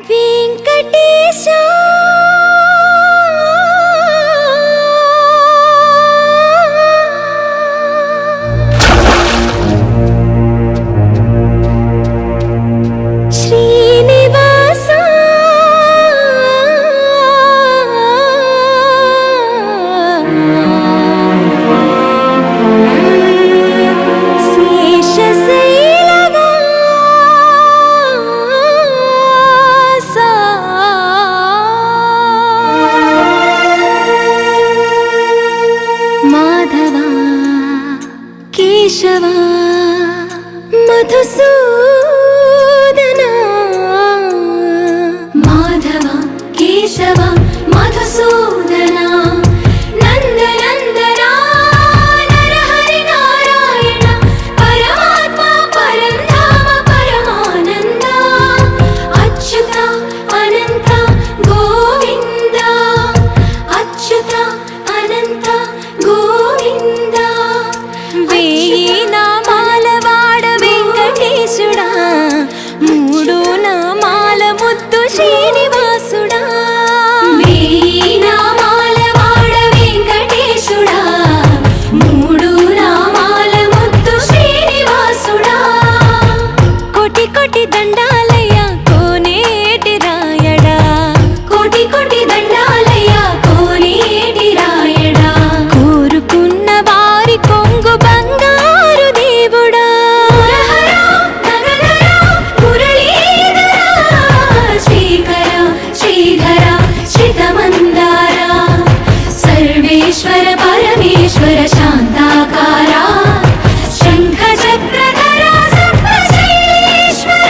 వెంకటేశ శ్రీనివాస కేశవ మధుసూదన మాధవ కేశవ మధుసూదన నందనందన నరహరి నారాయణ పరమాత్మ పరంధామ పరమానంద అచ్యుత అనంత గోవింద అచ్యుత అనంత గోవింద వేయి నామాల వాడ వెంకటేశుడా మూడు నామాల ముద్దు శ్రీనివాసుడా వేయి నామాల వాడ వెంకటేశుడా మూడు నామాల ముద్దు శ్రీనివాసుడా కోటి కోటి దండాలయ్య కోనేటి రాయడా కోటి కోటి దండాలయ్య కోనేటి రాయడా కోరుకున్న వారి కొంగు బంగారు దేవుడా శ్రీకర శ్రీధర శ్రితమందార సర్వేశ్వర పరమేశ్వర శాంతాకార శంఖ చక్రధర సప్తశైలేశ్వర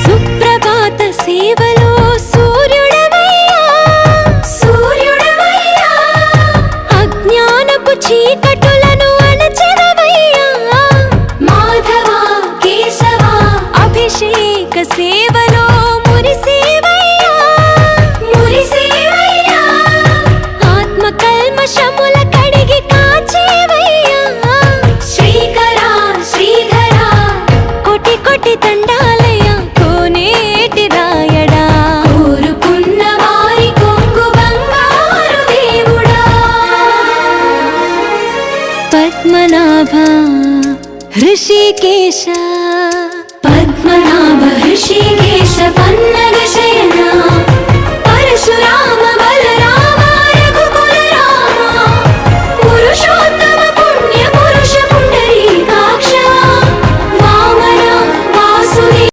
సుప్రభాత సేవలో సూర్యుడవయ్యా సూర్యుడవయ్యా అజ్ఞానపు చీకటులను అణచెదవయ్యా మాధవ కేశవ అభిషేక సేవలో మురిసేవయ్యా మురిసేవయ్యా ఆత్మ కల్మషముల కడిగి కాచేవయ్యా శ్రీకర శ్రీధర కోటి కోటి దండాలయ కోనేటి రాయడా కోరుకున్న వారి కొంగు బంగారు దేవుడా పద్మనాభ హృషికేశ పద్మనాభ హృషికేశ